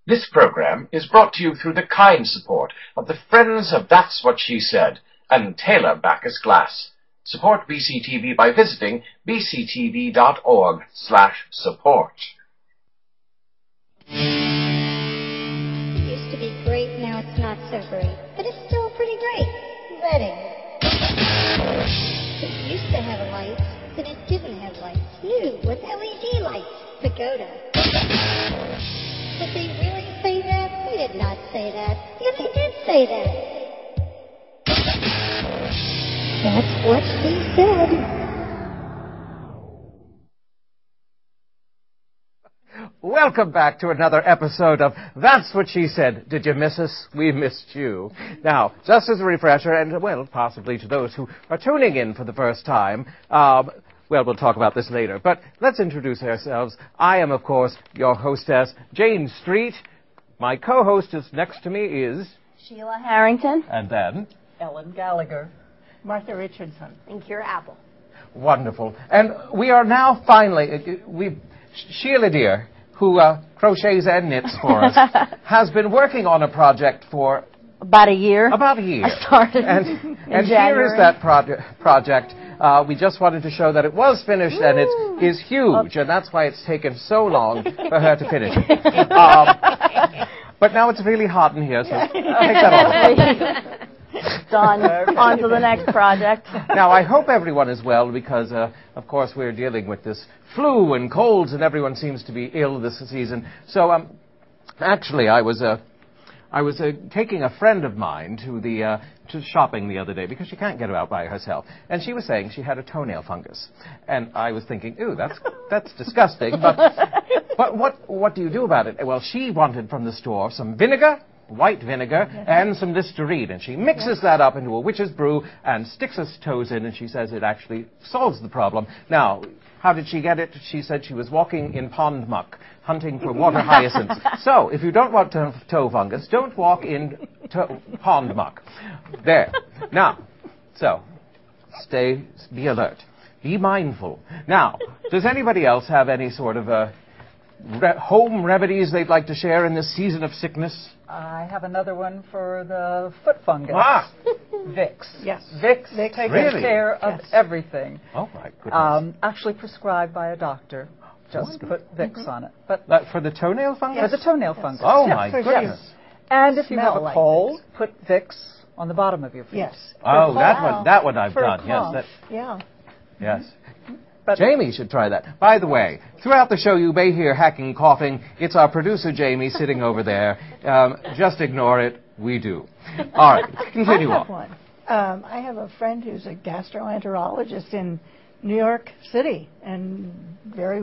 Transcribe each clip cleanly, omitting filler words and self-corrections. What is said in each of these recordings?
This program is brought to you through the kind support of the Friends of That's What She Said and Taylor Backus Glass. Support BCTV by visiting bctv.org/support. It used to be great, now it's not so great, but it's still pretty great. Reading. It used to have lights, then it didn't have lights. New with LED lights. Pagoda. Did they really say that? They did not say that. Yeah, they did say that. That's what she said. Welcome back to another episode of That's What She Said. Did you miss us? We missed you. Now, just as a refresher, and, well, possibly to those who are tuning in for the first time, well, we'll talk about this later, but let's introduce ourselves. I am, of course, your hostess, Jane Street. My co-hostess next to me is... Sheila Harrington. And then... Ellen Gallagher. Martha Richardson. And Kira Apple. Wonderful. And we are now finally... Sheila, dear, who crochets and knits for us, has been working on a project for... About a year. About a year. I started and here is that project. We just wanted to show that it was finished, and it is huge, and that's why it's taken so long for her to finish it. But now it's really hot in here, so take that off. Done. On to the next project. Now, I hope everyone is well, because, of course, we're dealing with this flu and colds, and everyone seems to be ill this season. So, actually, I was taking a friend of mine to shopping the other day, because she can't get out by herself, and she was saying she had a toenail fungus, and I was thinking, ooh, that's disgusting. But what do you do about it? Well, she wanted from the store some vinegar, white vinegar, and some Listerine, and she mixes that up into a witch's brew and sticks her toes in, and she says it actually solves the problem. Now, how did she get it? She said she was walking in pond muck, hunting for water hyacinths. So, if you don't want toe fungus, don't walk in pond muck. There. Now, so, be alert. Be mindful. Now, does anybody else have any sort of home remedies they'd like to share in this season of sickness? I have another one for the foot fungus. Vicks. Yes. Vicks takes care of everything. Oh, my goodness. Actually prescribed by a doctor. Just put Vicks on it. But for the toenail fungus? For the toenail fungus. Oh, my goodness. Yes. And if you have a cold, put Vicks on the bottom of your feet. Yes. Oh, that one I've done. Yes. Yes. But Jamie should try that. By the way, throughout the show you may hear hacking, coughing. It's our producer, Jamie, sitting over there. Just ignore it. We do. All right, continue on. One. I have a friend who's a gastroenterologist in New York City, and very,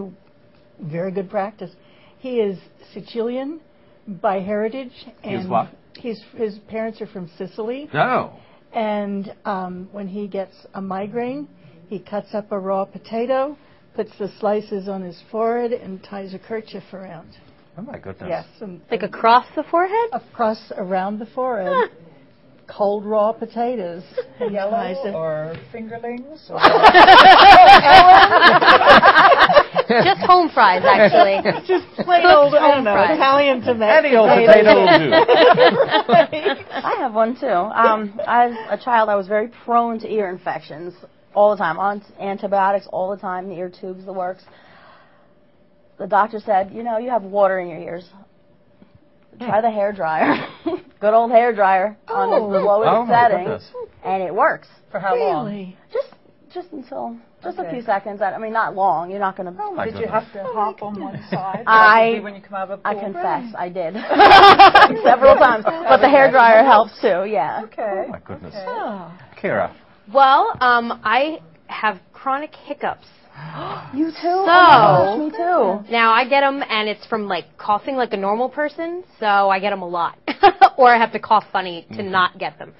very good practice. He is Sicilian by heritage. And he's what? His parents are from Sicily. No. And when he gets a migraine, he cuts up a raw potato, puts the slices on his forehead, and ties a kerchief around. Oh, my goodness. Yes. Like across the forehead? Across around the forehead. Cold raw potatoes. Yellow or fingerlings? Or just home fries, actually. Just plain old, I don't know, Italian tomato. Any old potato will do. I have one, too. As a child, I was very prone to ear infections all the time. On antibiotics all the time, the ear tubes, the works. The doctor said, you have water in your ears. Try the hair dryer. Good old hair dryer on the lowest setting, and it works. For how long? Just until a few seconds. I mean, not long. You're not going to. Did you have to hop on one side? When you come out of a pool? I confess, I did several times. But the hair dryer helps too. Yeah. Okay. Oh my goodness. Okay. Kira. Well, I have chronic hiccups. You too? So, oh my gosh, me too. Now I get them, and it's from coughing like a normal person, so I get them a lot. Or I have to cough funny to not get them.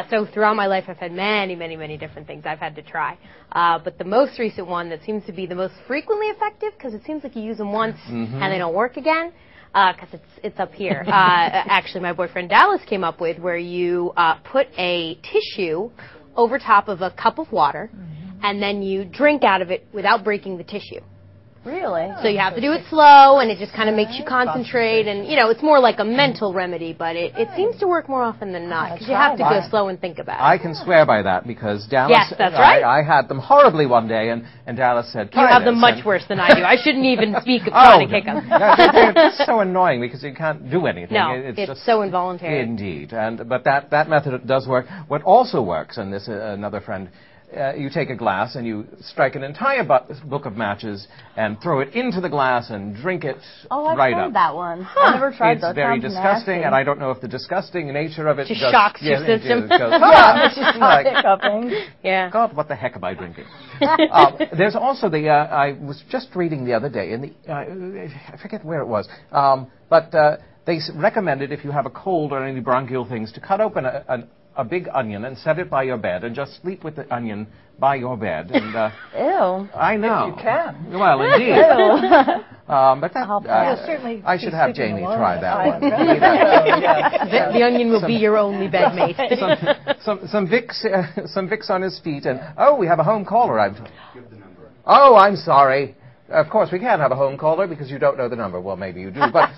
So throughout my life, I've had many, many, many different things I've had to try. But the most recent one that seems to be the most frequently effective, because it seems like you use them once and they don't work again, because it's up here. Actually, my boyfriend Dallas came up with where you put a tissue over top of a cup of water, and then you drink out of it without breaking the tissue. Really? So you have to do it slow, and it just kind of makes you concentrate, and, you know, it's more like a mental remedy, but it seems to work more often than not, because you have to go slow and think about it. I can swear by that, because Dallas... Yes, that's right. I had them horribly one day, and Dallas said, You have them much worse than I do. I shouldn't even speak of trying to kick them. It's so annoying, because you can't do anything. No, it's just so involuntary. Indeed. But that method does work. What also works, and this another friend... you take a glass and you strike an entire book of matches and throw it into the glass and drink it right up. Oh, I've tried that one. I never tried that. It's very disgusting, and I don't know if the disgusting nature of it just shocks your system. It goes, hiccuping. Yeah. God, what the heck am I drinking? There's also I was just reading the other day, I forget where it was, but they recommended if you have a cold or any bronchial things to cut open a big onion and set it by your bed and just sleep with the onion by your bed. And, ew. I know. If you can. Well, indeed. Ew. But that, certainly I should have Jamie try that one. The onion will be your only bedmate. some Vicks on his feet, and we have a home caller. Give the number. Oh, I'm sorry. Of course, we can't have a home caller because you don't know the number. Well, maybe you do, but.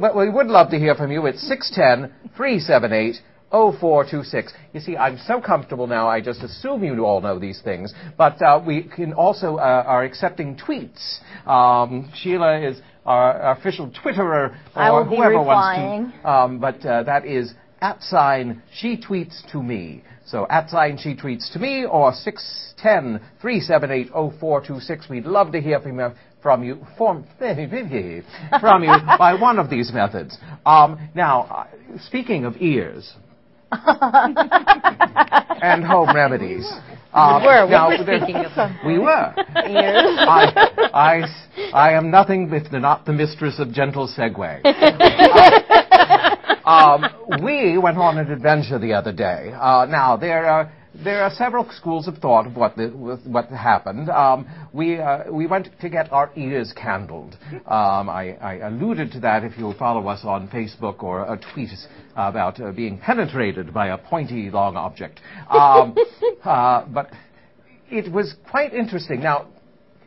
But we would love to hear from you. It's 610-378-0426. You see, I'm so comfortable now, I just assume you all know these things. But we can also are accepting tweets. Sheila is our official Twitterer, or whoever wants to. But that is @SheTweetsToMe. So @SheTweetsToMe or 610-378-0426. We'd love to hear from you by one of these methods. Now, speaking of ears and home remedies, we were speaking of them. We were. Ears. I am nothing if not the mistress of gentle segue. We went on an adventure the other day. Now, there are several schools of thought of what happened. We went to get our ears candled. I alluded to that if you'll follow us on Facebook or a tweet about being penetrated by a pointy, long object. But it was quite interesting. Now,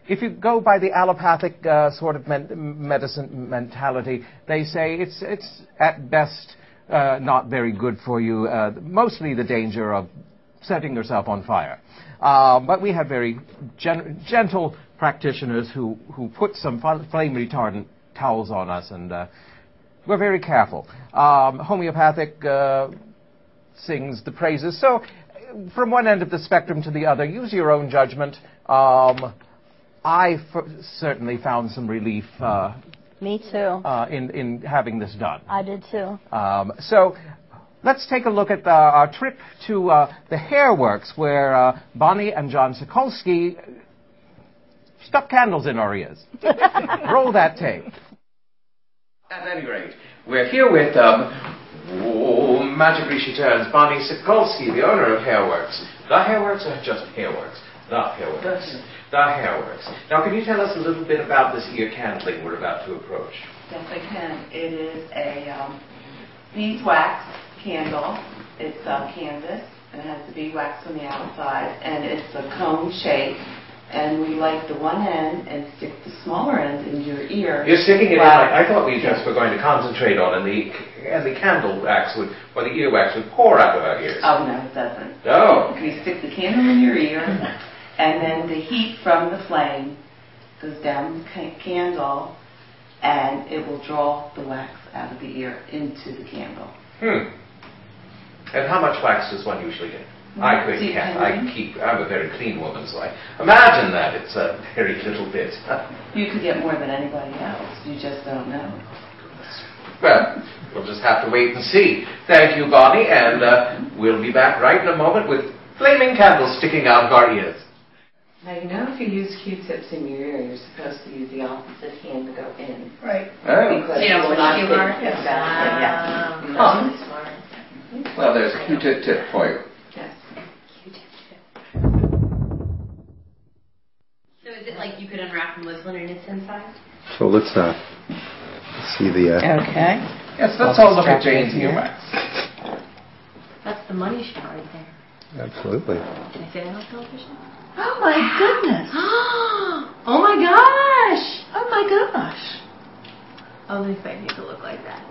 if you go by the allopathic sort of medicine mentality, they say it's at best not very good for you, mostly the danger of setting yourself on fire. But we had very gentle practitioners who put some flame retardant towels on us, and we're very careful. Homeopathic sings the praises. So from one end of the spectrum to the other, use your own judgment. I certainly found some relief. Me too. In having this done. I did too. So let's take a look at our trip to the Hair Works, where Bonnie and John Sokolsky stuck candles in our ears. Roll that tape. At any rate, we're here with magically she turns, Bonnie Sokolsky, the owner of Hair Works. The Hair Works or just Hair Works? The Hair Works. The Hair Works. Now, can you tell us a little bit about this ear candling we're about to approach? Yes, I can. It is a beeswax candle. It's canvas, and it has the beeswax on the outside, and it's a cone shape. And we light the one end and stick the smaller end in your ear. You're sticking it in. I thought we just were going to concentrate on, and the candle wax would, or the ear wax would pour out of our ears. Oh no, it doesn't. Oh. You stick the candle in your ear, and then the heat from the flame goes down the candle, and it will draw the wax out of the ear into the candle. And how much wax does one usually get? I'm a very clean woman, so I imagine that it's a very little bit. You could get more than anybody else. You just don't know. Well, we'll just have to wait and see. Thank you, Bonnie, and we'll be back right in a moment with flaming candles sticking out of our ears. Now, you know, if you use Q-tips in your ear, you're supposed to use the opposite hand to go in. Right. Oh. Because you don't want to mark. Exactly. Yeah. Really smart. Well, there's a Q-tip tip for you. Yes. So is it like you could unwrap a muslin and it's inside? So let's see the... Okay. Yes, let's all look at Jane's earwax. That's the money shot right there. Absolutely. Can I say that on television? Oh my goodness. Oh my gosh! Oh my gosh. Only if I need to look like that.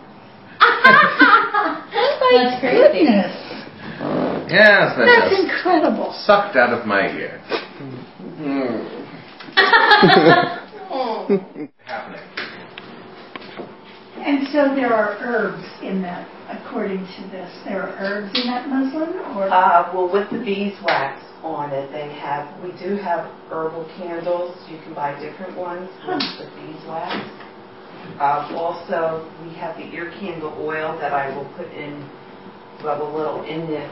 That's crazy. Goodness. Yes, That's incredible. Sucked out of my ear. Happening. And so there are herbs in that, according to this. There are herbs in that muslin, or Well, with the beeswax on it, we do have herbal candles. You can buy different ones with the beeswax. Also, we have the ear candle oil that I will put in, rub a little in the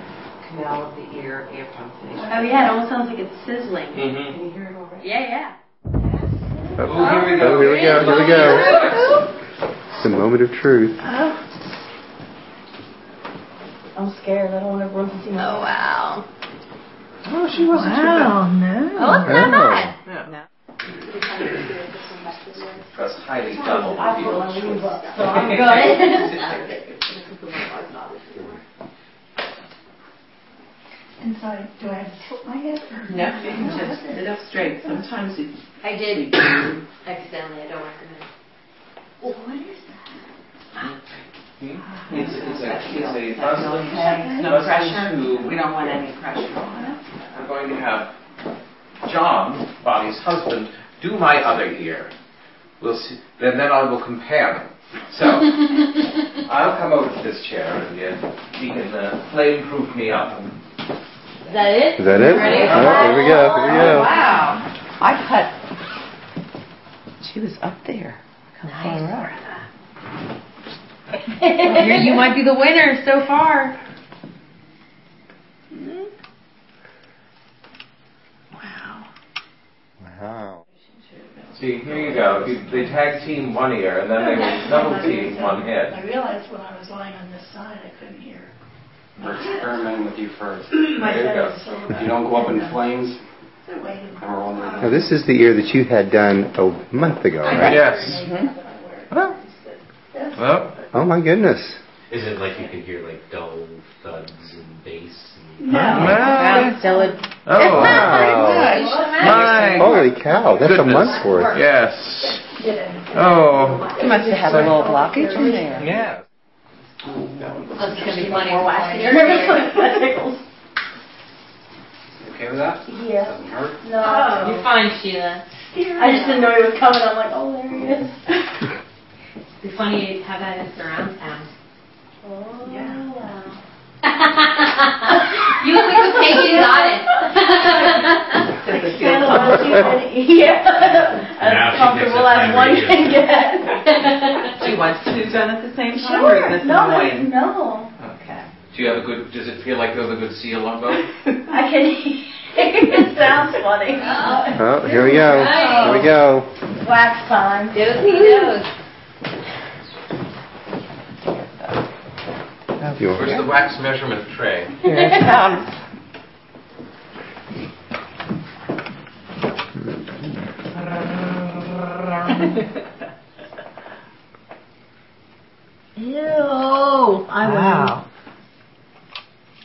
canal of the ear after I'm finished. Oh yeah, it almost sounds like it's sizzling. Can you hear it already? Yeah. Oh, here we go. Here we go. It's the moment of truth. I'm scared. I don't want everyone to see my. Oh wow. oh, she wasn't. Wow, no. Oh, it's not bad. No. That's highly double. I feel like I'm so I'm good. And so, do I have to tilt my head? No, you can just sit up straight. Sometimes it. I did accidentally. I don't recommend. Well, what is that? It's a muslin. No pressure. We don't want any pressure on it. I'm going to have John, Bonnie's husband, do my other ear. We'll see. Then I will compare them. So I'll come over to this chair and he can flame-proof me up. Is that it? Is that it? Ready? Oh, here we go. Here we go. Wow. I cut. She was up there. Nice. You might be the winner so far. Wow. See, here you go. They tag team one ear and then they will double team one head. I realized when I was lying on this side, I couldn't hear. We're experimenting with you first. My There you head go. is so If you don't go up in flames, So wait. then we're on Now, this is the ear that you had done a month ago, right? Yes. Well, Oh, my goodness. Is it like you can hear like dull thuds and bass? And Sounds still. oh, Wow. Holy cow, that's a month's worth. Yes. Oh. You must have had a little blockage in there. Yeah. That's gonna be funny. More wax in your That tickles. You okay with that? Yeah. Doesn't hurt? No. You're fine, Sheila. I just didn't know he was coming. I'm like, oh, there he is. It'd be funny to have that in surround sound. Oh. Yeah. You look like the pig you got it. Yeah. As comfortable as one can get. She wants two done at the same time, or Sure. is this No. annoying? No. Okay. Do you have a good? Does it feel like there's a good seal on both? I can hear it. Sounds funny. Oh, here we go. Here we go. Wax time. Dozy. Where's the wax measurement tray? Here it comes. Ew. I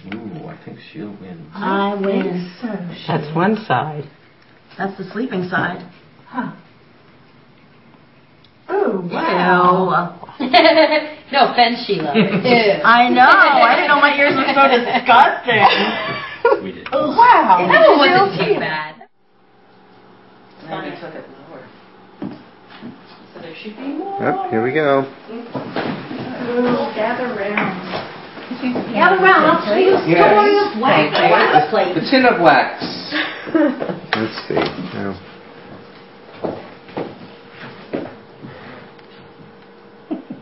win. Ooh, I think she'll win. I win. That's one side. That's the sleeping side. Huh. Oh, wow. No offense, Sheila. I know. I didn't know my ears were so disgusting. we did. Oh, wow. That wasn't too bad. Maybe took it lower. So there should be more. Yep, here we go. Oh, gather round. Gather round. I'll show you. Yes. Wax plate. The tin of wax. Let's see. Now,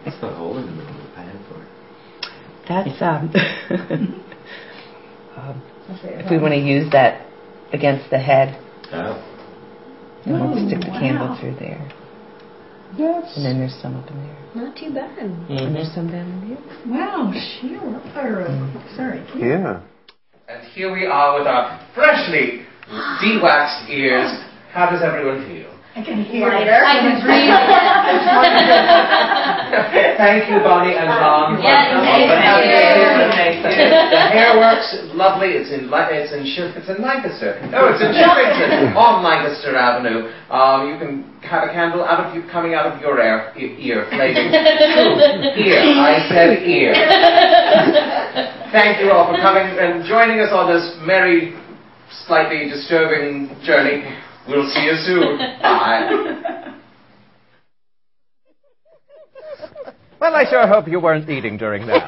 What's the hole in the middle of the pan for? That's if we want to use that against the head, Oh. and we'll stick the candle through there. Yes. And then there's some up in there. Not too bad. And there's some down in here. Wow, Sheila. Sorry. yeah. And here we are with our freshly de-waxed ears. How does everyone feel? I can hear Lighter. I can breathe. Thank you, Bonnie and Tom. Yes, thank you. The hair works lovely. It's in Lancaster. No, it's in Shillington on Lancaster Avenue. You can have a candle coming out of your ear, lady. Ear. I said ear. Thank you all for coming and joining us on this merry, slightly disturbing journey. We'll see you soon. Bye. Well, I sure hope you weren't eating during that.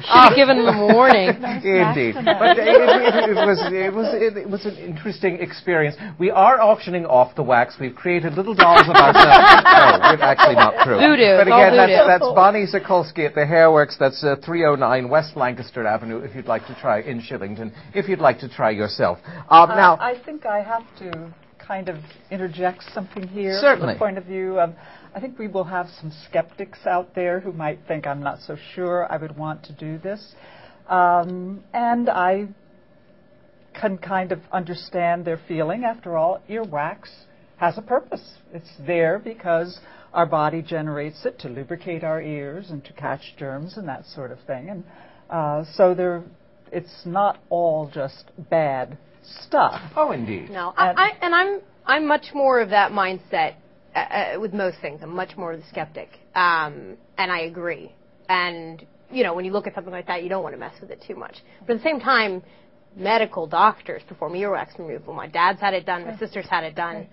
Should have given them a warning. Indeed. But it was an interesting experience. We are auctioning off the wax. We've created little dolls of ourselves. No, it's actually not true. Voodoo. But again, that's Bonnie Sokolsky at the Hairworks. That's 309 West Lancaster Avenue, if you'd like to try in Shillington, if you'd like to try yourself. Now, I think I have to kind of interject something here. Certainly. From the point of view of, I think we will have some skeptics out there who might think I'm not so sure I would want to do this. And I can kind of understand their feeling. After all, earwax has a purpose. It's there because our body generates it to lubricate our ears and to catch germs and that sort of thing. And so it's not all just bad stuff. Oh, indeed. No, I'm much more of that mindset with most things. I'm much more of the skeptic, and I agree. And when you look at something like that, you don't want to mess with it too much. But at the same time, medical doctors perform earwax removal. My dad's had it done. My sister's had it done.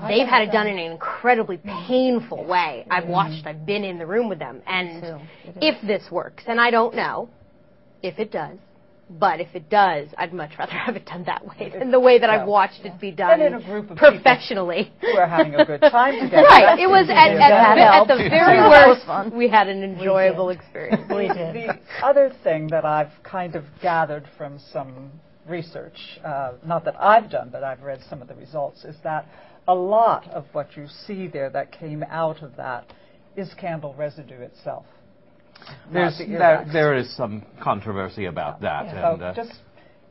They've had it done in an incredibly painful way. I've watched. I've been in the room with them. And if this works, and I don't know if it does, but if it does, I'd much rather have it done that way than the way that I've watched it be done and in a group of professionally. Who are having a good time together. Right. It was at the very worst, we had an enjoyable experience. We did. The other thing that I've kind of gathered from some research, not that I've done, but I've read some of the results, is that a lot of what you see there that came out of that is candle residue itself. There is some controversy about that, and just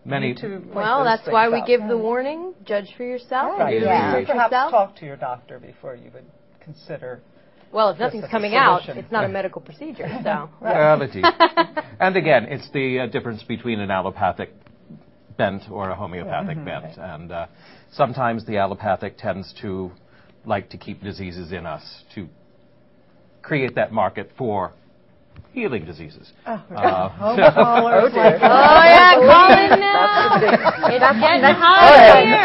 many. Well, that's why we give the warning. Judge for yourself. Right. Yeah. Perhaps talk to your doctor before you would consider. Well, if nothing's coming out, it's not a medical procedure. So. Well, indeed. And again, it's the difference between an allopathic bent or a homeopathic bent, and sometimes the allopathic tends to like to keep diseases in us to create that market for healing diseases. Oh yeah, Colin, now. It's getting hot.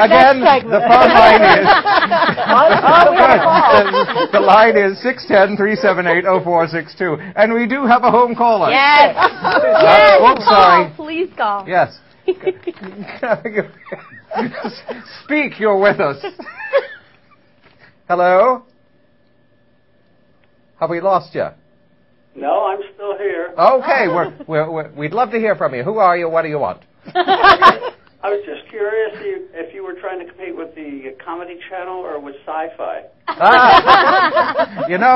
Again, the phone line is the line is 610-378-0462, and we do have a home caller. Yes. Oops, sorry. Please call. Yes. Speak. You're with us. Hello. Have we lost you? No, I'm still here. Okay, we'd love to hear from you. Who are you? What do you want? I was just curious if you were trying to compete with the Comedy Channel or with Sci-Fi.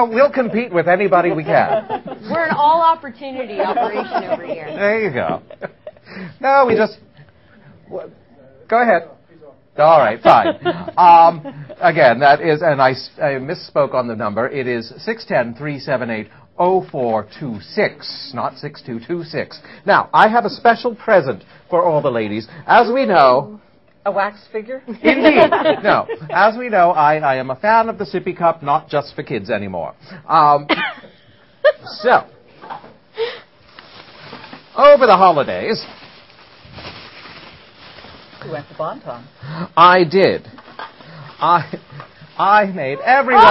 We'll compete with anybody we can. We're an all-opportunity operation over here. There you go. No, we just... Go ahead. All right, fine. Again, that is, and I misspoke on the number. It is 610-378-0426, not 6226. Now, I have a special present for all the ladies. As we know... A wax figure? Indeed. No. As we know, I am a fan of the sippy cup, not just for kids anymore. So, over the holidays... You went to Bonton. I did. I made everyone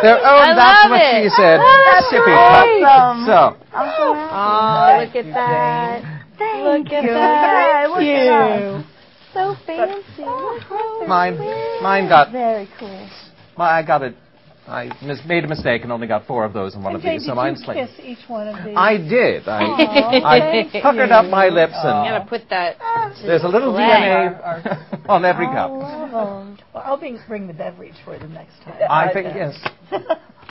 their own. That's what she said. Sippy cup. So. Oh, look at that. Thank you. Thank you. So fancy. Mine got. Very cool. I got it. I made a mistake and only got 4 of those in one of these, so mine's like. Kiss each one of these? I did. I puckered up my lips and. I'm gonna put that. There's a little DNA on every cup. Well, I'll bring the beverage for them next time. I think yes.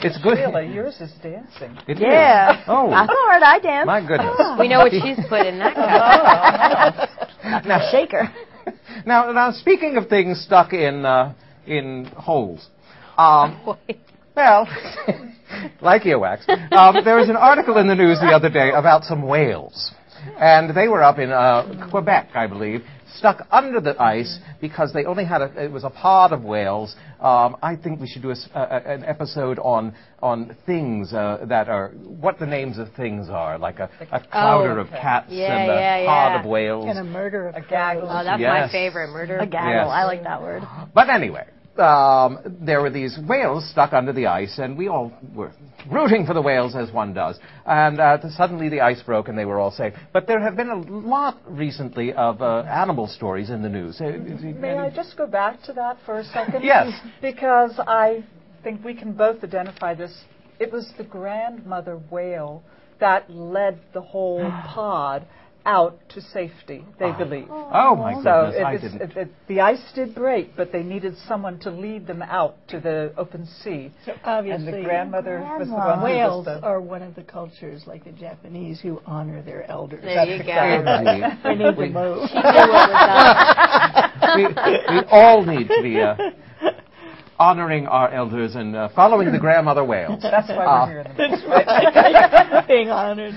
It's good. Sheila, yours is dancing. It yeah. Is. Oh. I saw it. I danced. My goodness. We know what she's put in that cup. Now shake her. Now, speaking of things stuck in holes, well, like earwax, there was an article in the news the other day about some whales, and they were up in Quebec, I believe, stuck under the ice because they only had it was a pod of whales. I think we should do an episode on things that are, what the names of things are, like a clouder of cats and a pod of whales. And a murder of a gaggle. Oh, that's my favorite, murder. A gaggle. Yes. I like that word. But anyway, there were these whales stuck under the ice, and we all were rooting for the whales, as one does. And suddenly the ice broke, and they were all safe. But there have been a lot recently of animal stories in the news. May I just go back to that for a second? Yes. Because I think we can both identify this. It was the grandmother whale that led the whole pod out to safety, they believe. Oh, my goodness. So the ice did break, but they needed someone to lead them out to the open sea. So obviously, and the grandmother was the one whales who was are one of the cultures, like the Japanese, who honor their elders. There you go. We need to move. We all need to be honoring our elders and following the grandmother whales. That's why we're here in the books, right? Being honored.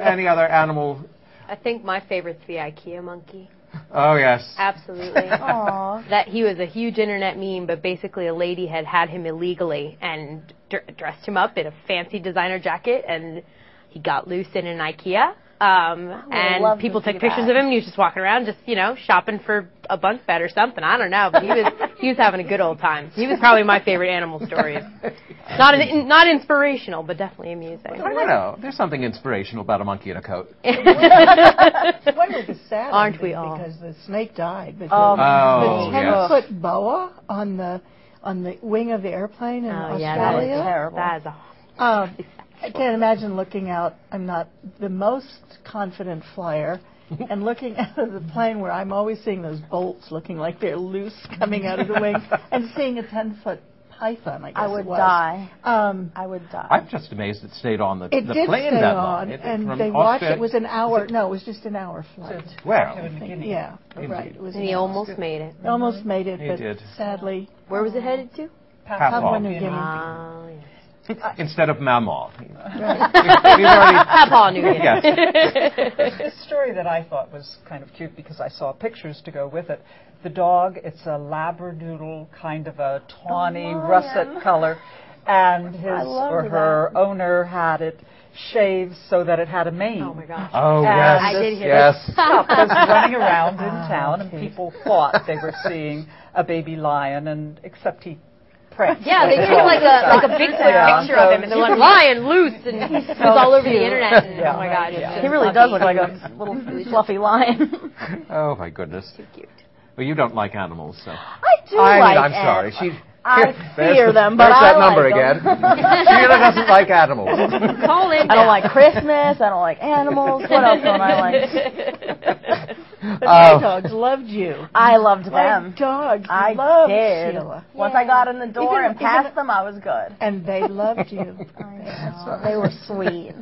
Any other animal? I think my favorite's the IKEA monkey. Oh, yes. Absolutely. Aww. That he was a huge internet meme, but basically a lady had him illegally and dressed him up in a fancy designer jacket, and he got loose in an IKEA. And people took pictures of him, and he was just walking around, just, shopping for a bunk bed or something. I don't know, but he was having a good old time. He was probably my favorite animal stories. Not inspirational, but definitely amusing. I don't know. There's something inspirational about a monkey in a coat. One was the sad, aren't we all? Because the snake died. But the 10-foot boa on the wing of the airplane in Australia. Yeah, that is terrible. That is I can't imagine looking out. I'm not the most confident flyer, and looking out of the plane where I'm always seeing those bolts looking like they're loose coming out of the wing, and seeing a 10-foot python. I would die. I would die. I'm just amazed it stayed on the plane that long. And they watched. It was an hour. No, it was just an hour flight. Well, yeah, right. It was and he almost made it. Almost made it, but did. Sadly. Where was it headed to? Papua New Guinea. Yes. Instead of Mammal. Papua New Guinea. Yes. This story that I thought was kind of cute because I saw pictures to go with it. The dog, it's a Labradoodle, kind of a tawny, russet color, and his or her owner had it shaved so that it had a mane. Oh my gosh. Oh, yes. I did hear yes. This pup was running around in town, and people thought they were seeing a baby lion, and except he pranced. Yeah, they took like a Bigfoot picture of him, and they're like, lion, loose, and he was all over the internet. And, oh my God. He really does look like a little fluffy lion. Oh my goodness. Too cute. Well, you don't like animals, so. I do like I'm sorry. I fear them, but there's that I number like them. again. Sheila doesn't like animals. Call in. I don't like Christmas. I don't like animals. What else don't I like? But my dogs loved you. I loved them. My dogs I loved did. Sheila. Once I got in the door and passed them, I was good. And they loved you. They were sweet.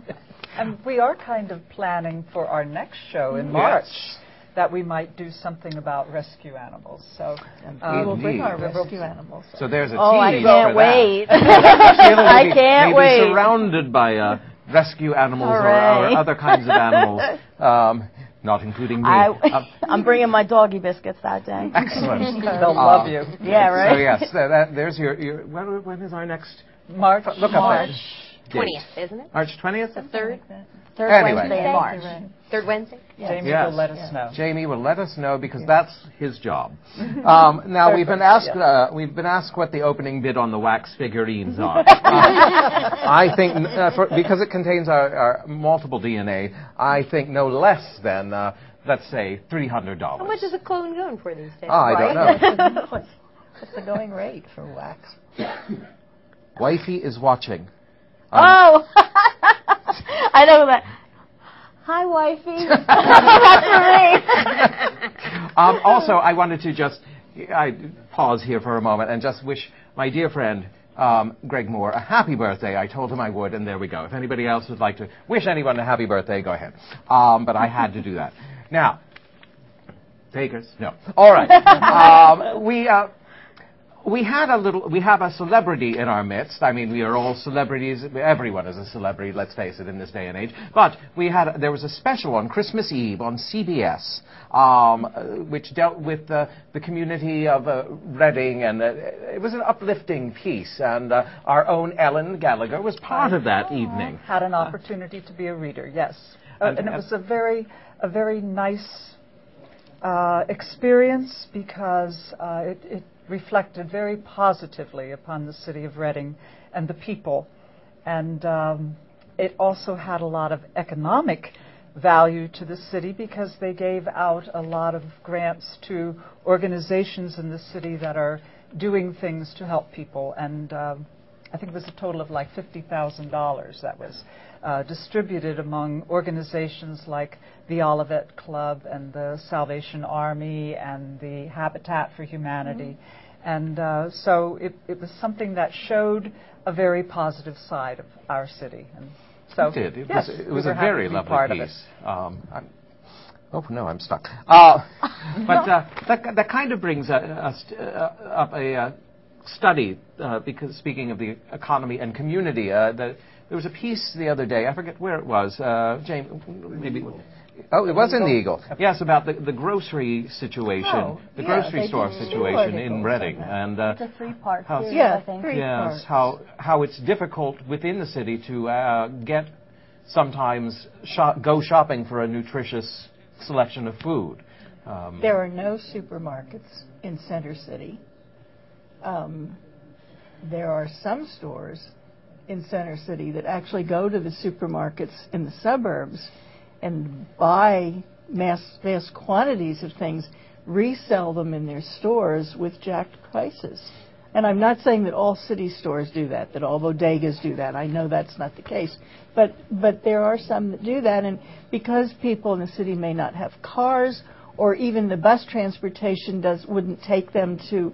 And we are kind of planning for our next show in March. That we might do something about rescue animals. So we will bring our rescue animals. So there's a tease I can't wait. I can't wait. Be surrounded by rescue animals or other kinds of animals, not including me. I'm bringing my doggy biscuits that day. Excellent. They'll love you. Yeah, right. So yes, there's your when is our next March? Look up March 20th, isn't it? March 20th. The third Wednesday in March. Third Wednesday? Jamie will let us know. Jamie will let us know because that's his job. Now we've been asked what the opening bid on the wax figurines are. I think because it contains our multiple DNA, I think no less than let's say $300. How much is a clone going for these days? I don't know. What's the going rate for wax? Wifey is watching. Oh, I know that. Hi, wifey. That's for me. Also, I wanted to I pause here for a moment and just wish my dear friend, Greg Moore, a happy birthday. I told him I would, and there we go. If anybody else would like to wish anyone a happy birthday, go ahead. But I had to do that. Now, Takers? No. All right. We have a celebrity in our midst. I mean, we are all celebrities. Everyone is a celebrity, let's face it, in this day and age. But there was a special on Christmas Eve on CBS, which dealt with the community of Reading, and it was an uplifting piece. And our own Ellen Gallagher was part of that evening. Had an opportunity to be a reader, yes. And it was a very nice experience because it reflected very positively upon the city of Reading and the people. And it also had a lot of economic value to the city because they gave out a lot of grants to organizations in the city that are doing things to help people. And I think it was a total of like $50,000 that was distributed among organizations like the Olivet Club and the Salvation Army and the Habitat for Humanity. And so it was something that showed a very positive side of our city. And so, it did. It yes, was a very lovely piece. Oh, no, I'm stuck. But that kind of brings up a study, because speaking of the economy and community, there was a piece the other day, I forget where it was, James, maybe... Oh, it was in the Eagle. Yes, about the grocery situation, grocery store situation in Reading, and it's a 3-part series, I think. Yes, how it's difficult within the city to sometimes go shopping for a nutritious selection of food. There are no supermarkets in Center City. There are some stores in Center City that actually go to the supermarkets in the suburbs and buy vast quantities of things, resell them in their stores with jacked prices. And I'm not saying that all city stores do that, that all bodegas do that. I know that's not the case. But there are some that do that, and because people in the city may not have cars, or even the bus transportation wouldn't take them to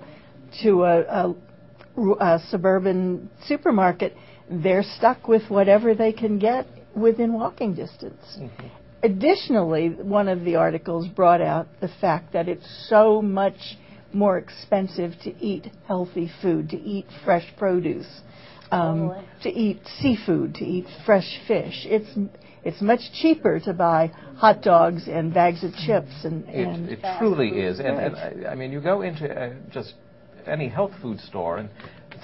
a suburban supermarket, they're stuck with whatever they can get within walking distance. Mm-hmm. Additionally, one of the articles brought out the fact that it's so much more expensive to eat healthy food, to eat fresh produce, to eat seafood, to eat fresh fish. It's much cheaper to buy hot dogs and bags of chips. It truly is. And I mean, you go into just any health food store, and it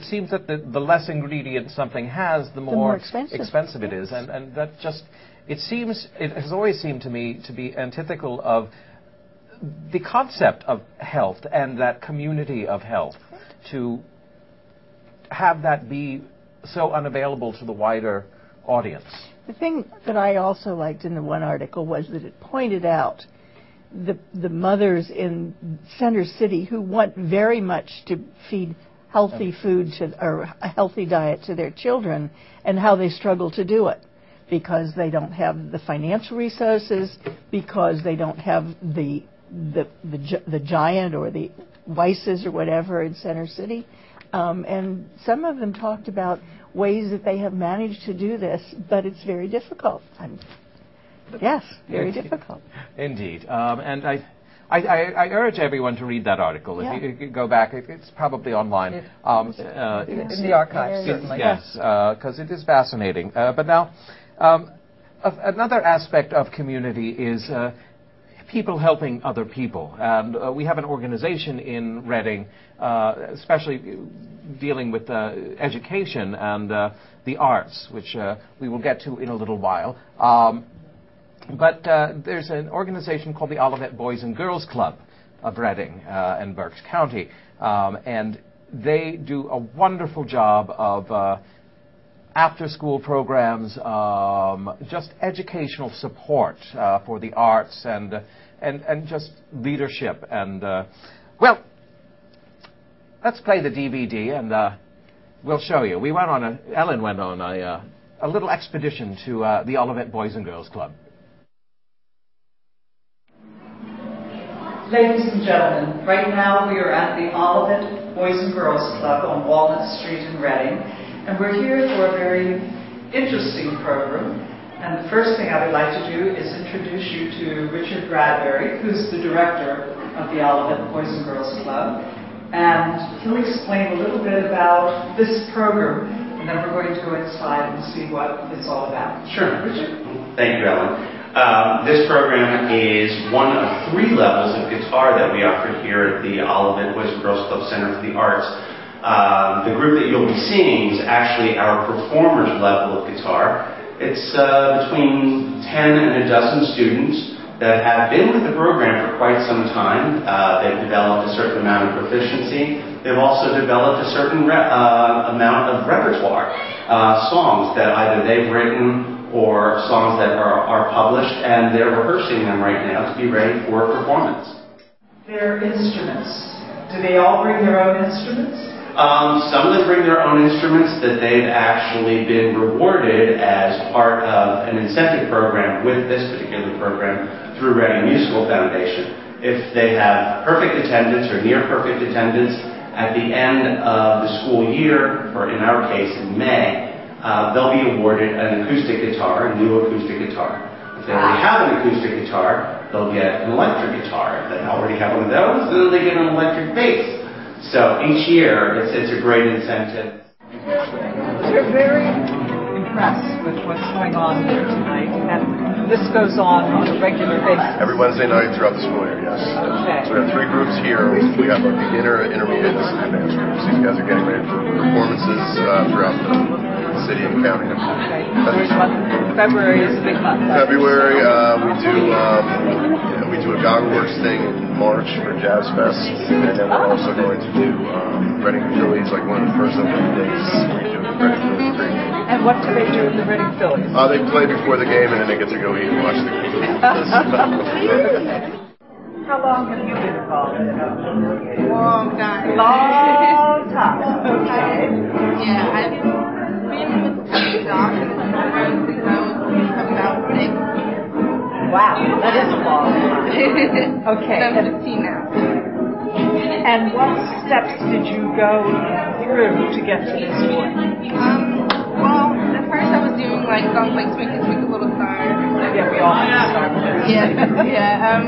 seems that the less ingredients something has, the more expensive it is, and that just it has always seemed to me to be antithetical of the concept of health and that community of health, to have that be so unavailable to the wider audience. The thing that I also liked in the one article was that it pointed out the mothers in Center City who want very much to feed healthy food or a healthy diet to their children, and how they struggle to do it because they don't have the financial resources, because they don't have the Giant or the Weiss's or whatever in Center City. And some of them talked about ways that they have managed to do this, but it's very difficult. Yes, very difficult. Indeed. And I urge everyone to read that article. Yeah. If you go back, it's probably online. In the archives, certainly. Yes, because it is fascinating. But now, another aspect of community is people helping other people. And we have an organization in Reading, especially dealing with education and the arts, which we will get to in a little while. But there's an organization called the Olivet Boys and Girls Club of Reading and Berks County, and they do a wonderful job of after-school programs, just educational support for the arts and just leadership. And well, let's play the DVD and we'll show you. Ellen went on a little expedition to the Olivet Boys and Girls Club. Ladies and gentlemen, right now we are at the Olivet Boys and Girls Club on Walnut Street in Reading, and we're here for a very interesting program. And the first thing I would like to do is introduce you to Richard Bradbury, who's the director of the Olivet Boys and Girls Club. And he'll explain a little bit about this program, and then we're going to go inside and see what it's all about. Sure. Richard? Thank you, Ellen. This program is one of 3 levels of guitar that we offer here at the Olivet Boys and Girls Club Center for the Arts. The group that you'll be seeing is actually our performers level of guitar. It's between 10 and a dozen students that have been with the program for quite some time. They've developed a certain amount of proficiency. They've also developed a certain amount of repertoire, songs that either they've written or songs that are published, and they're rehearsing them right now to be ready for performance. Their instruments. Do they all bring their own instruments? Some of them bring their own instruments that they've actually been rewarded as part of an incentive program with this particular program through Reading Musical Foundation. If they have perfect attendance or near perfect attendance at the end of the school year, or in our case in May, they'll be awarded an acoustic guitar, a new acoustic guitar. If they already have an acoustic guitar, they'll get an electric guitar. If they already have one of those, then they get an electric bass. So each year, it's a great incentive. We're very impressed with what's going on here tonight, and this goes on a regular basis. Every Wednesday night throughout the school year, yes. Okay. So we have 3 groups here. We have a beginner, intermediate, and advanced groups. These guys are getting ready for performances throughout the city and county. Okay. February is a big month. February, we do a Gallagher Works thing in March for Jazz Fest, and then we're also going to do Reading Phillies, like one of the first opening days. We do Reading Phillies pregame. And what do they do in the Reading Phillies? They play before the game, and then they get to go eat and watch the game. How long have you been involved in it? Long time. Long time. Okay. Yeah, I've been with the doc and the program since I was about 6. Wow, that is a long time. Okay. And I'm 15 now. And what steps did you go through to get to this point? Well, at first I was doing like songs like Twinkle Twinkle Little Star. Yeah, we all have to start with this. Yeah.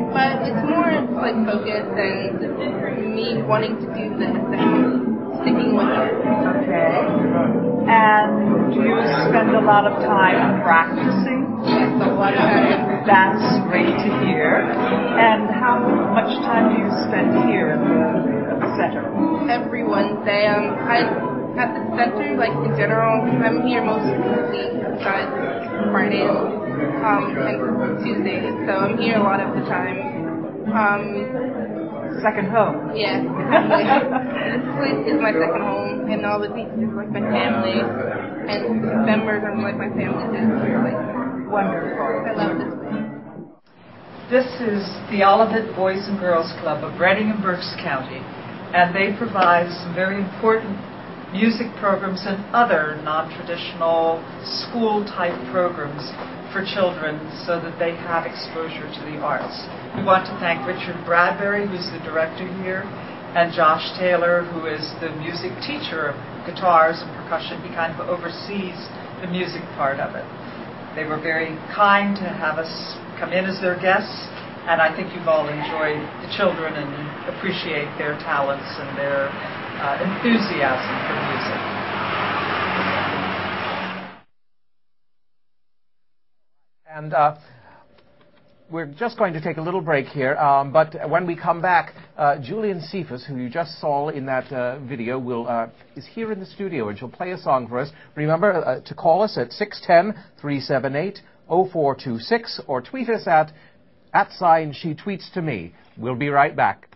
But it's more like focused and me wanting to do this and sticking with it. Okay. And do you spend a lot of time practicing? Yes, a lot of time. That's great to hear. And how much time do you spend here at the center? Every Wednesday. At the center, like in general, I'm here most of the week besides Fridays and Tuesdays. So I'm here a lot of the time. Second home. Yeah. This place is my second home, and all the pieces is like my family, and members are like my family too. So like wonderful. I love this place. This is the Olivet Boys and Girls Club of Reading and Berks County, and they provide some very important music programs and other non-traditional school-type programs for children so that they have exposure to the arts. We want to thank Richard Bradbury, who's the director here, and Josh Taylor, who is the music teacher of guitars and percussion. He kind of oversees the music part of it. They were very kind to have us come in as their guests, and I think you've all enjoyed the children and appreciate their talents and their enthusiasm for music. And we're just going to take a little break here, but when we come back, Julian Cephus, who you just saw in that video, is here in the studio, and she'll play a song for us. Remember to call us at 610-378-0426 or tweet us at @SheTweetsToMe. We'll be right back.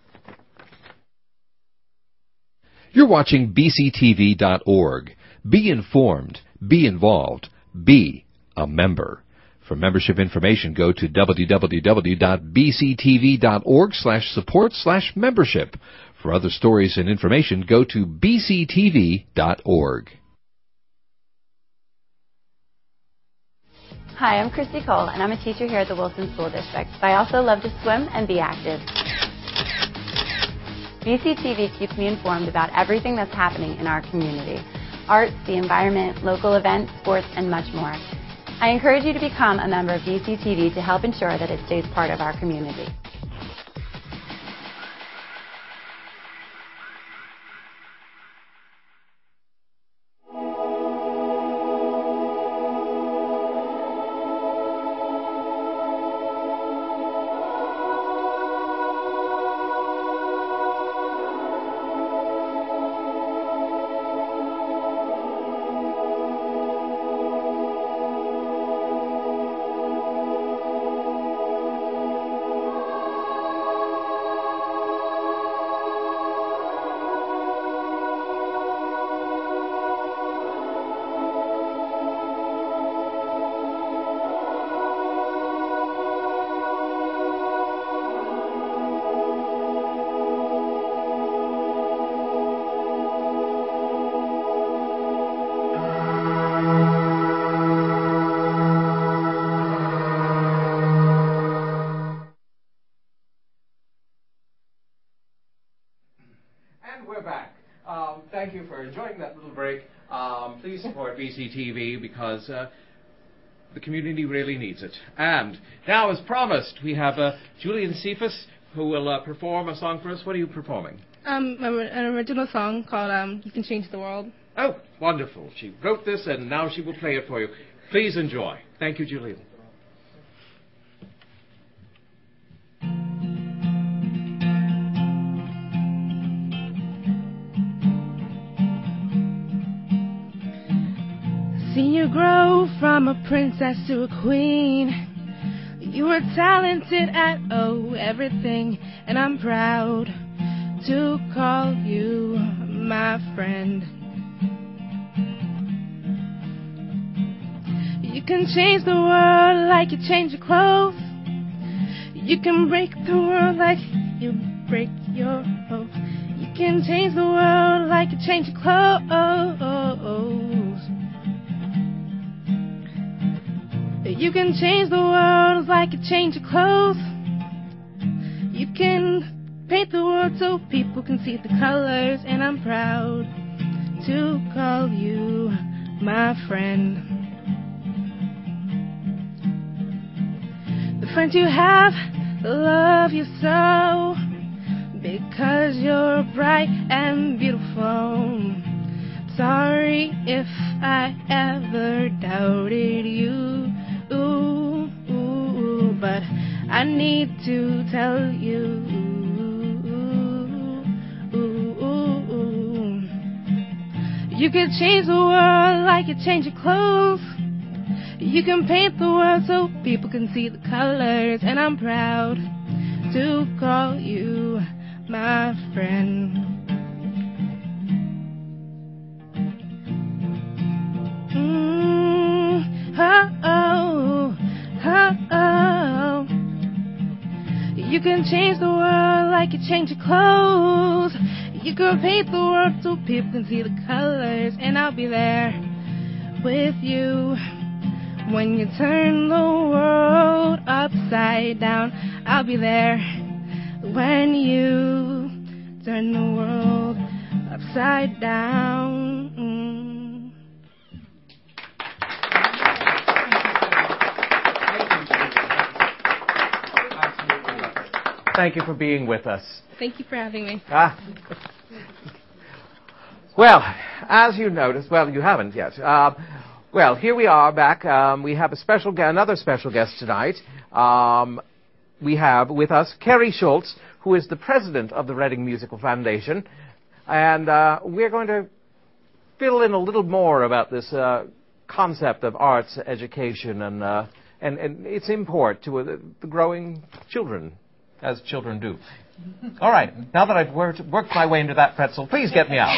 You're watching BCTV.org. Be informed. Be involved. Be a member. For membership information, go to www.bctv.org/support/membership. For other stories and information, go to bctv.org. Hi, I'm Christy Cole, and I'm a teacher here at the Wilson School District. I also love to swim and be active. BCTV keeps me informed about everything that's happening in our community. Arts, the environment, local events, sports, and much more. I encourage you to become a member of BCTV to help ensure that it stays part of our community. Thank you for enjoying that little break. Please support BCTV because the community really needs it. And now, as promised, we have Julian Cephus who will perform a song for us. What are you performing? An original song called You Can Change the World. Oh, wonderful. She wrote this and now she will play it for you. Please enjoy. Thank you, Julian. Seen you grow from a princess to a queen. You were talented at everything, and I'm proud to call you my friend. You can change the world like you change your clothes. You can break the world like you break your hopes. You can change the world like you change your clothes. You can change the world like you change your clothes. You can paint the world so people can see the colors, and I'm proud to call you my friend. The friends you have love you so because you're bright and beautiful. Sorry if I ever doubted you. But I need to tell you, you can change the world like you change your clothes. You can paint the world so people can see the colors, and I'm proud to call you my friend. You can change the world like you change your clothes. You can paint the world so people can see the colors, and I'll be there with you when you turn the world upside down. I'll be there when you turn the world upside down. Thank you for being with us. Thank you for having me. Well, as you noticed, well, you haven't yet. Well, here we are back. We have another special guest tonight. We have with us Keri Schultz, who is the president of the Reading Musical Foundation, and we're going to fill in a little more about this concept of arts education and its import to the growing children, as children do. All right, now that I've worked my way into that pretzel, please get me out.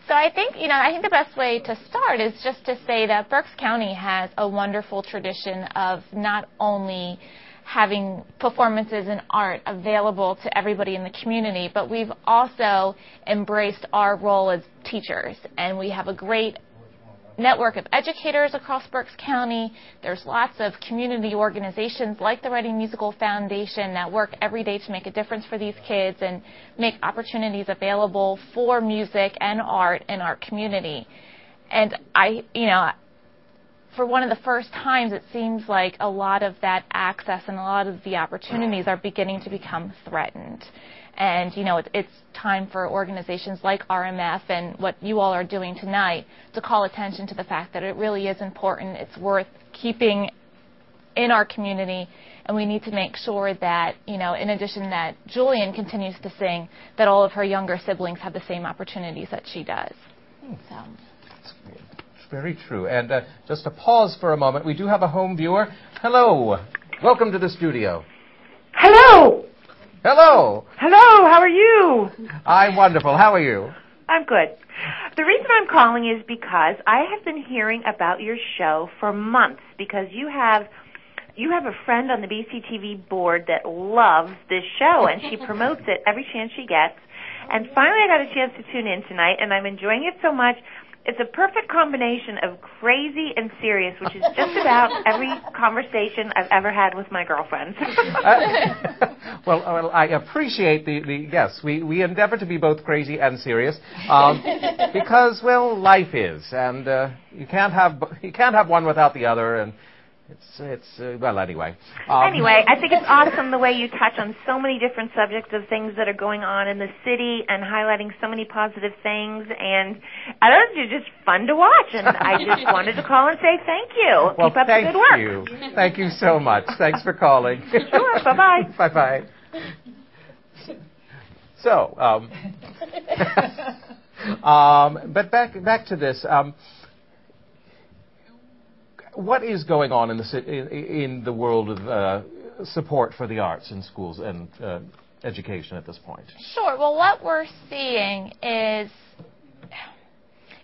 So I think the best way to start is just to say that Berks County has a wonderful tradition of not only having performances in art available to everybody in the community, but we've also embraced our role as teachers, and we have a great network of educators across Berks County. There's lots of community organizations like the Reading Musical Foundation that work every day to make a difference for these kids and make opportunities available for music and art in our community. And for one of the first times, it seems like a lot of that access and a lot of the opportunities are beginning to become threatened. And, it's time for organizations like RMF and what you all are doing tonight to call attention to the fact that it really is important. It's worth keeping in our community, and we need to make sure that, in addition that Julian continues to sing, that all of her younger siblings have the same opportunities that she does. So. It's very true. And just to pause for a moment, we do have a home viewer. Hello. Welcome to the studio. Hello. Hello. Hello, how are you? I'm wonderful. How are you? I'm good. The reason I'm calling is because I have been hearing about your show for months, because you have a friend on the BCTV board that loves this show, and she promotes it every chance she gets. And finally I got a chance to tune in tonight, and I'm enjoying it so much. It's a perfect combination of crazy and serious, which is just about every conversation I've ever had with my girlfriend. Well, I appreciate the yes. We endeavor to be both crazy and serious, because, well, life is, and you can't have one without the other, and well, anyway. Anyway, I think it's awesome the way you touch on so many different subjects of things that are going on in the city and highlighting so many positive things, and I don't know, it's just fun to watch, and I just wanted to call and say thank you. Well, keep up the good work. Thank you. Thank you so much. Thanks for calling. Sure, bye-bye. Bye-bye. So, but back to this. What is going on in the world of support for the arts in schools and education at this point? Sure. Well, what we're seeing is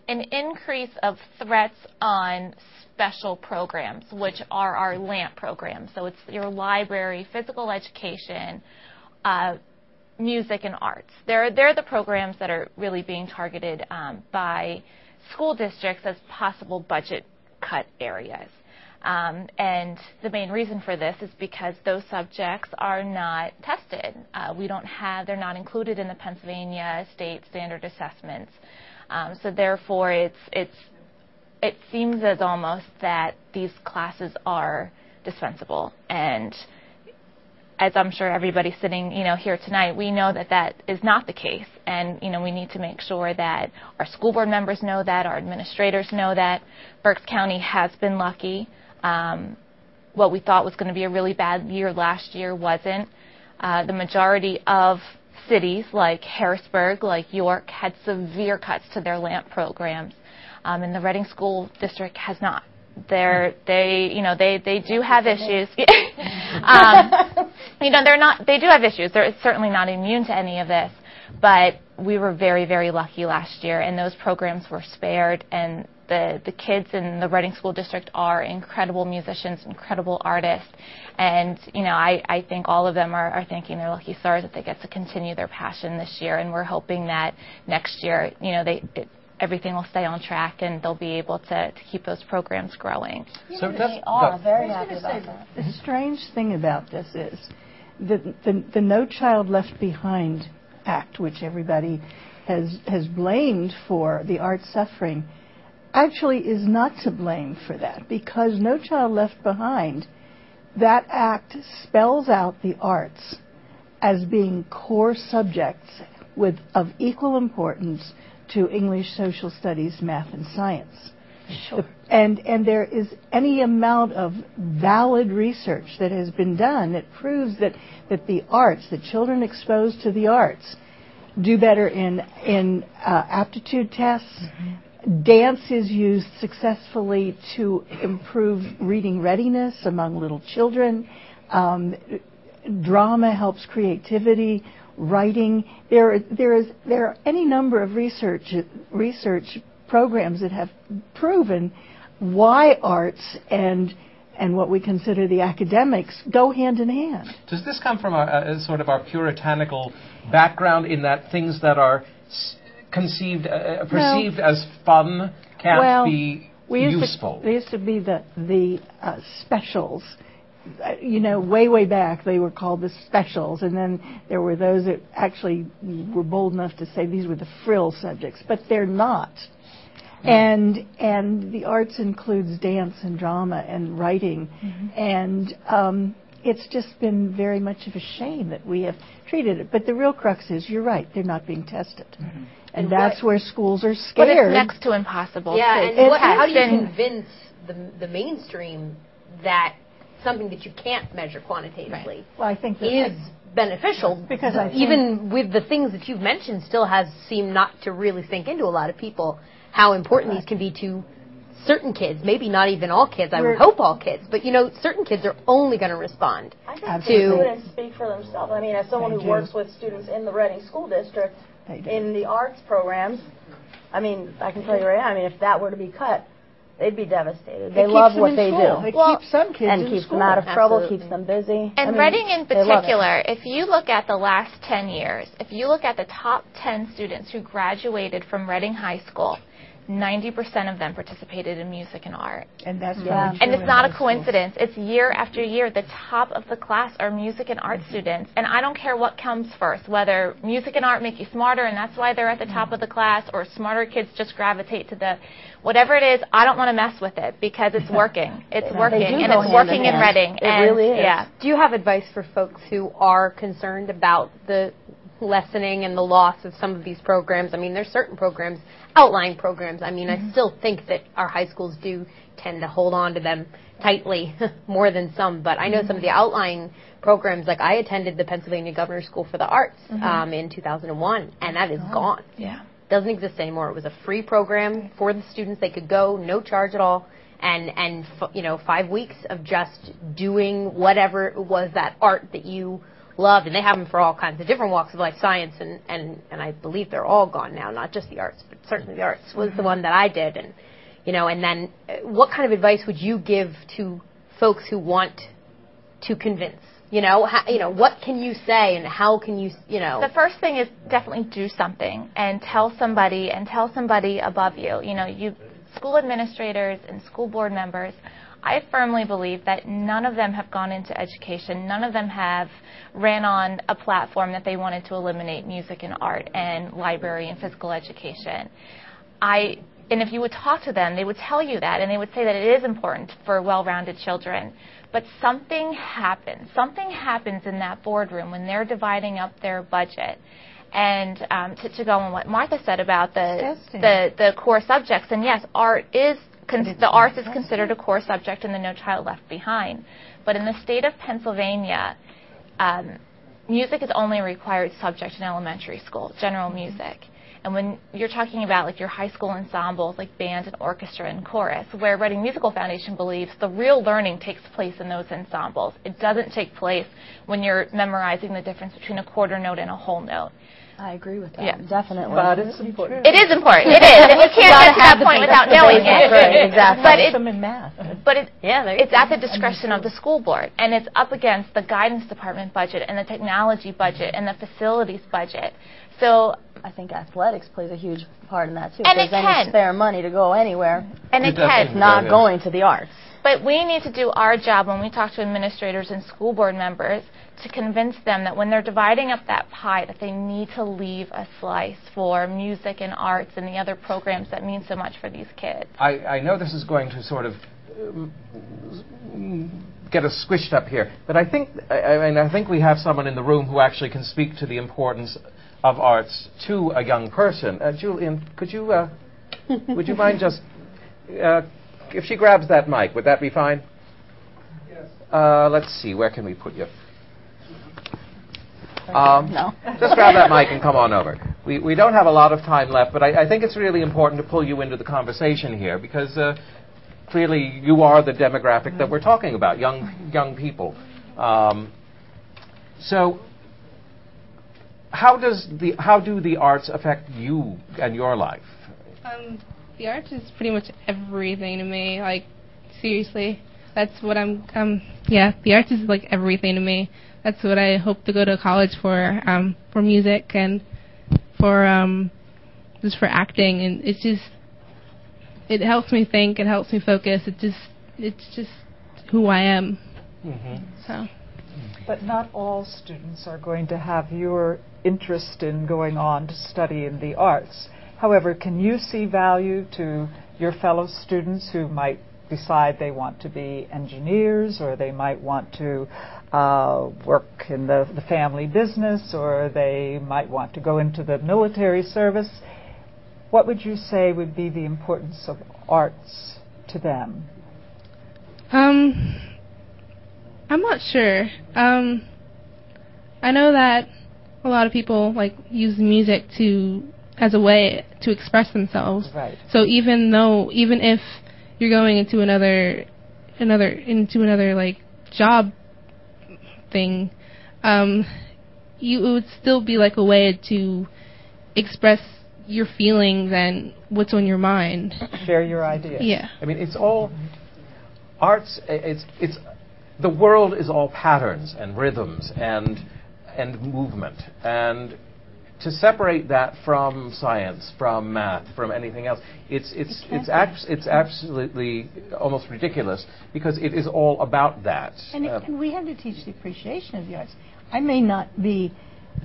an increase of threats on special programs, which are our LAMP programs. So it's your library, physical education, music, and arts. They're the programs that are really being targeted by school districts as possible budget cut areas. And the main reason for this is because those subjects are not tested. They're not included in the Pennsylvania state standard assessments. So therefore it seems as almost that these classes are dispensable. And as I'm sure everybody sitting, here tonight, we know that is not the case. And, we need to make sure that our school board members know that, our administrators know that. Berks County has been lucky. What we thought was going to be a really bad year last year wasn't. The majority of cities like Harrisburg, like York, had severe cuts to their LAMP programs. And the Reading School District has not. They do have issues. They do have issues. They're certainly not immune to any of this, but we were very, very lucky last year, and those programs were spared, and the kids in the Reading School District are incredible musicians, incredible artists, and, I think all of them are thanking their lucky stars that they get to continue their passion this year, and we're hoping that next year, everything will stay on track and they'll be able to keep those programs growing. So they are very happy about that. The strange thing about this is that the No Child Left Behind Act, which everybody has blamed for the arts suffering, actually is not to blame for that, because No Child Left Behind, that act spells out the arts as being core subjects of equal importance to English, social studies, math, and science. Sure. And there is any amount of valid research that has been done that proves that the arts, the children exposed to the arts, do better in aptitude tests. Mm-hmm. Dance is used successfully to improve reading readiness among little children. Drama helps creativity. Writing. There are any number of research programs that have proven why arts and what we consider the academics go hand in hand. Does this come from a sort of our puritanical background, in that things that are perceived as fun can't be useful? There used to be the specials. Way back, they were called the specials, and then there were those that actually were bold enough to say these were the frill subjects, but they're not. And the arts includes dance and drama and writing, and it's just been very much of a shame that we have treated it. But the real crux is, you're right, they're not being tested. And that's where schools are scared. But it's next to impossible. Yeah, too. and how do you convince the mainstream that something that you can't measure quantitatively well, I think is beneficial? Because I think even with the things that you've mentioned, still has seemed not to really sink into a lot of people how important these can be to certain kids. Maybe not even all kids. I would hope all kids, but certain kids are only going to respond to students speak for themselves. I mean, as someone who works with students in the Reading School District in the arts programs, I mean, I can tell you right now, I mean, if that were to be cut, they'd be devastated. They love what they do. It keeps some kids and in keeps school. them out of trouble, keeps them busy. And Reading in particular, if you look at the last 10 years, if you look at the top 10 students who graduated from Reading High School, 90% of them participated in music and art. And that's and it's not a coincidence. It's year after year. The top of the class are music and art students. And I don't care what comes first, whether music and art make you smarter and that's why they're at the top of the class, or smarter kids just gravitate to the, whatever it is, I don't want to mess with it because it's working. It's working. And it's working in Reading. It really is. Yeah. Do you have advice for folks who are concerned about the lessening and the loss of some of these programs? I mean, there's certain programs, outlying programs. I mean, I still think that our high schools do tend to hold on to them tightly more than some, but I know some of the outlying programs, like I attended the Pennsylvania Governor's School for the Arts in 2001, and that is gone. Yeah. Doesn't exist anymore. It was a free program for the students. They could go, no charge at all, and 5 weeks of just doing whatever it was, that art that you loved. And they have them for all kinds of different walks of life, science, and I believe they're all gone now, not just the arts, but certainly the arts was the one that I did. And and then what kind of advice would you give to folks who want to convince? What can you say and how can you, The first thing is definitely do something and tell somebody above you. You school administrators and school board members, I firmly believe that none of them have gone into education. None of them have ran on a platform that they wanted to eliminate music and art and library and physical education. And if you would talk to them, they would tell you that, and they would say that it is important for well-rounded children. But something happens. Something happens in that boardroom when they're dividing up their budget. And to go on what Martha said about the core subjects, and yes, the arts is considered a core subject in the No Child Left Behind. But in the state of Pennsylvania, music is only a required subject in elementary school, general music. And when you're talking about like your high school ensembles, like band and orchestra and chorus, where Reading Musical Foundation believes the real learning takes place in those ensembles. It doesn't take place when you're memorizing the difference between a quarter note and a whole note. I agree with that. Yeah. Definitely. But it's important. It is important. It is. And you can't get to that point without knowing it. Right, exactly. But it's at the discretion of the school board, and it's up against the guidance department budget and the technology budget and the facilities budget. So I think athletics plays a huge part in that too. And if there's any spare money to go anywhere, and it can. It's not going to the arts. But we need to do our job when we talk to administrators and school board members to convince them that when they're dividing up that pie, that they need to leave a slice for music and arts and the other programs that mean so much for these kids. I know this is going to sort of get us squished up here, but I think we have someone in the room who actually can speak to the importance of arts to a young person. Julian, could you, would you mind just, if she grabs that mic, would that be fine? Yes. Let's see, where can we put you? No. Just grab that mic and come on over. We don't have a lot of time left, but I think it's really important to pull you into the conversation here because clearly you are the demographic that we're talking about, young people. So how do the arts affect you and your life? The arts is pretty much everything to me. Like, seriously, that's what I'm. The arts is like everything to me. That's what I hope to go to college for music and for just for acting, and it helps me think, it helps me focus. It's just who I am. Mm-hmm. So. But not all students are going to have your interest in going on to study in the arts. However, can you see value to your fellow students who might decide they want to be engineers, or they might want to work in the family business, or they might want to go into the military service? What would you say would be the importance of arts to them? I'm not sure. I know that a lot of people like use music as a way to express themselves. Right. So even if you're going into another like job thing, it would still be like a way to express your feelings and what's on your mind. Share your ideas. Yeah. I mean, it's all arts. It's the world is all patterns and rhythms and movement, and to separate that from science, from math, from anything else, it's absolutely almost ridiculous, because it is all about that. And we have to teach the appreciation of the arts. I may not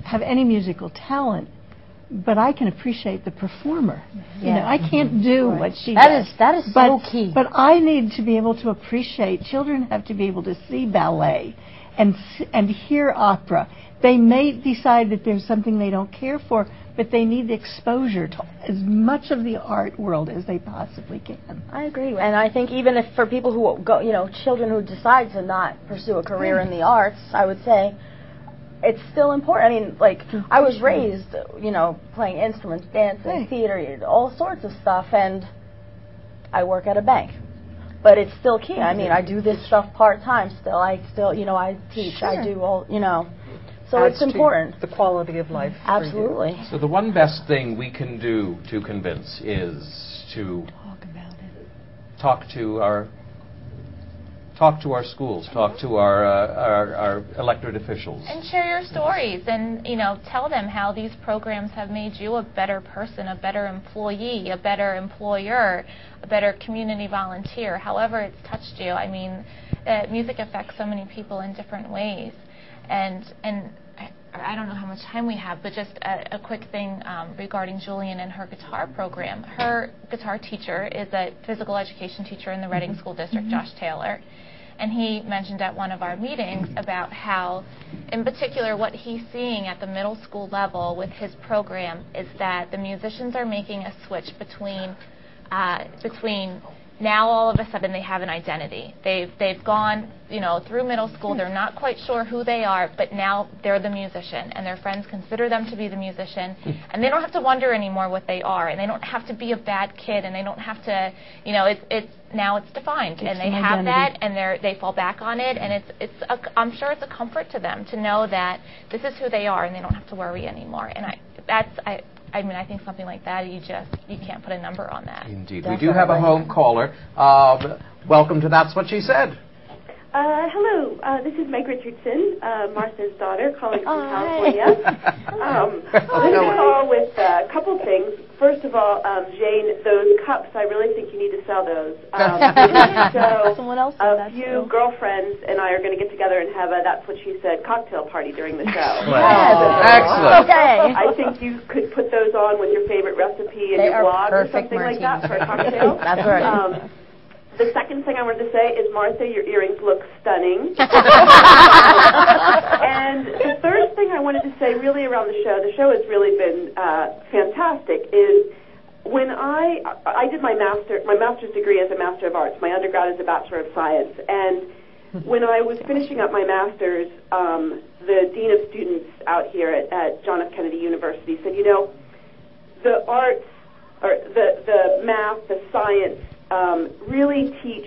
have any musical talent, but I can appreciate the performer. Yeah. You know, I can't do Right. what she does. That is so key. But I need to be able to appreciate. Children have to be able to see ballet and hear opera. They may decide that there's something they don't care for, but they need the exposure to as much of the art world as they possibly can. I agree. And I think even if for people who go, children who decide to not pursue a career in the arts, I would say it's still important. I mean, like, I was raised, playing instruments, dancing, theater, all sorts of stuff, and I work at a bank. But it's still key. I mean, I do this stuff part-time still. I teach. Sure. I do all, So Adds it's important. To the quality of life. Absolutely. So the one best thing we can do to convince is to talk to our schools, talk to our elected officials, and share your stories, and tell them how these programs have made you a better person, a better employee, a better employer, a better community volunteer. However it's touched you. I mean, music affects so many people in different ways, and I don't know how much time we have, but just a quick thing regarding Julian and her guitar program. Her guitar teacher is a physical education teacher in the Reading School District, Josh Taylor. And he mentioned at one of our meetings about how, in particular, what he's seeing at the middle school level with his program is that the musicians are making a switch between now all of a sudden they have an identity. They've gone through middle school. They're not quite sure who they are, but now they're the musician, and their friends consider them to be the musician, and they don't have to wonder anymore what they are, and they don't have to be a bad kid, and they don't have to now it's defined, and they have that, and they fall back on it, and I'm sure it's a comfort to them to know that this is who they are, and they don't have to worry anymore. And I think something like that, you can't put a number on that. Indeed. Definitely. We do have a home caller. Welcome to That's What She Said. Hello, this is Meg Richardson, Martha's daughter, calling from California. I'm going to call with a couple things. First of all, Jane, those cups, I really think you need to sell those. Someone else a few girlfriends and I are going to get together and have a That's What She Said cocktail party during the show. Excellent. Okay. I think you could put those on with your favorite recipe in your blog or something like that for a cocktail. That's right. The second thing I wanted to say is, Martha, your earrings look stunning. And the third thing I wanted to say really around the show has really been fantastic, is when I did my master's degree as a Master of Arts. My undergrad is a Bachelor of Science. And when I was finishing up my master's, the Dean of Students out here at John F. Kennedy University said, the arts, or the math, the science, really teach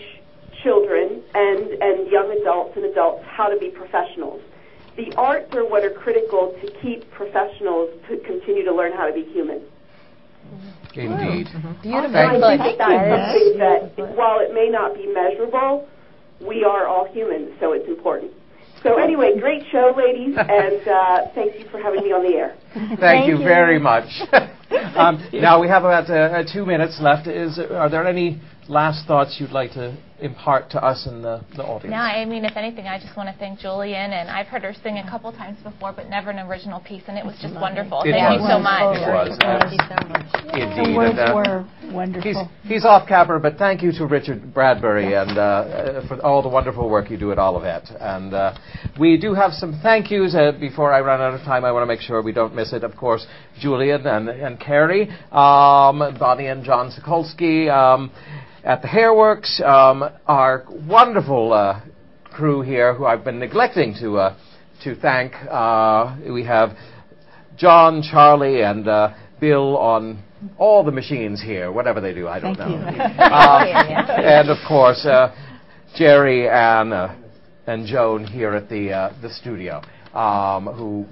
children and young adults and adults how to be professionals. The arts are what are critical to keep professionals to continue to learn how to be human. Indeed. Beautiful. I think that's something that, while it may not be measurable, we are all humans, so it's important. So anyway, great show, ladies, and thank you for having me on the air. Thank you very much. Now we have about 2 minutes left. Are there any last thoughts you'd like to impart to us in the audience? No, I mean, if anything, I just want to thank Julian, and I've heard her sing a couple times before, but never an original piece, and it was just wonderful. Thank you so much. It was. Thank you so much. Indeed. The words were wonderful. He's off camera, but thank you to Richard Bradbury and for all the wonderful work you do at Olivet. And we do have some thank yous. Before I run out of time, I want to make sure we don't miss it. Of course, Julian and Keri, Bonnie and John Sokolsky at the Hairworks, our wonderful crew here who I've been neglecting to thank. We have John, Charlie, and Bill on all the machines here, whatever they do, I don't know. And of course, Jerry and Joan here at the studio, who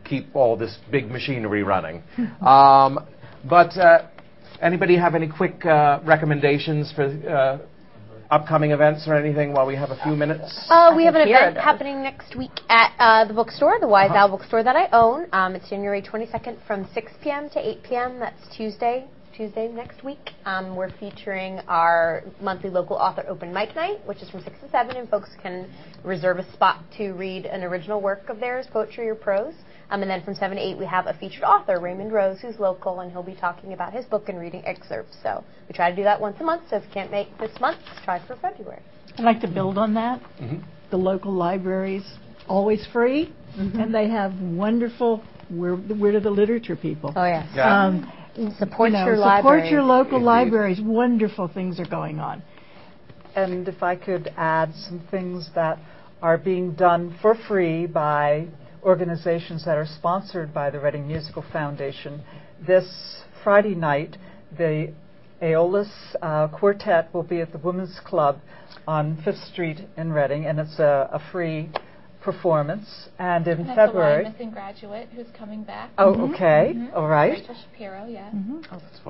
keep all this big machinery running. But anybody have any quick recommendations for upcoming events or anything while we have a few minutes? We have an event happening next week at the bookstore, the Wise Owl bookstore that I own. It's January 22nd from 6 p.m. to 8 p.m. That's Tuesday next week. We're featuring our monthly local author open mic night, which is from 6 to 7, and folks can reserve a spot to read an original work of theirs, poetry or prose. And then from 7 to 8, we have a featured author, Raymond Rose, who's local, and he'll be talking about his book and reading excerpts. So we try to do that once a month, so if you can't make this month, try for February. I'd like to build on that. The local libraries, always free, and they have wonderful, we're the literature people. Oh, yes. Support your libraries. Support your local libraries. Wonderful things are going on. And if I could add some things that are being done for free by organizations that are sponsored by the Reading Musical Foundation. This Friday night, the Aeolus Quartet will be at the Women's Club on 5th Street in Reading, and it's a free performance. And in February... That's a Missing Graduate who's coming back. Oh, okay. All right. Rachel Shapiro, yeah.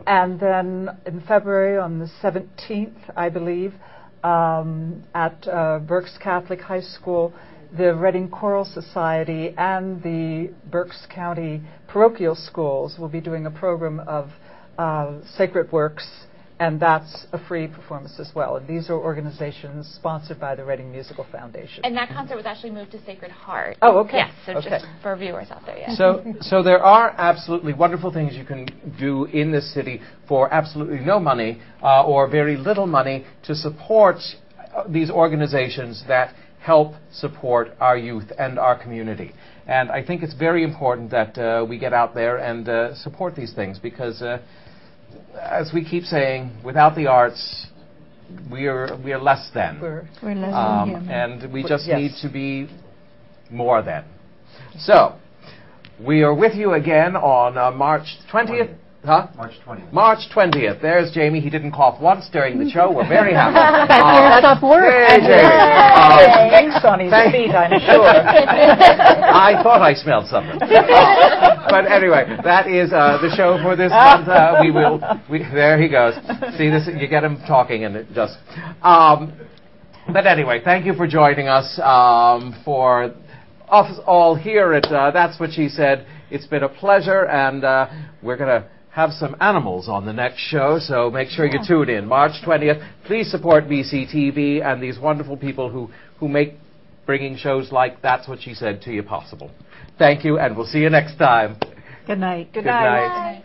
And then in February, on the 17th, I believe, at Berks Catholic High School, the Reading Choral Society and the Berks County Parochial Schools will be doing a program of sacred works, and that's a free performance as well. And these are organizations sponsored by the Reading Musical Foundation. And that concert was actually moved to Sacred Heart. Oh, okay. Yes, so just for viewers out there, yeah. So there are absolutely wonderful things you can do in this city for absolutely no money or very little money to support these organizations that help support our youth and our community. And I think it's very important that we get out there and support these things because, as we keep saying, without the arts, we are less than. We're less than human. And we just need to be more than. So, we are with you again on March 20th. Huh? March 20th. March 20th. There's Jamie. He didn't cough once during the show. We're very happy. Stop work. Hey, Jamie. Thanks on his feet, I'm sure. I thought I smelled something. But anyway, that is the show for this month. There he goes. See, this you get him talking, and it just. But anyway, thank you for joining us. For us all here at That's What She Said. It's been a pleasure, and we're going to have some animals on the next show, so make sure you tune in. March 20th. Please support BCTV and these wonderful people who make bringing shows like That's What She Said to you possible. Thank you, and we'll see you next time. Good night. Good night.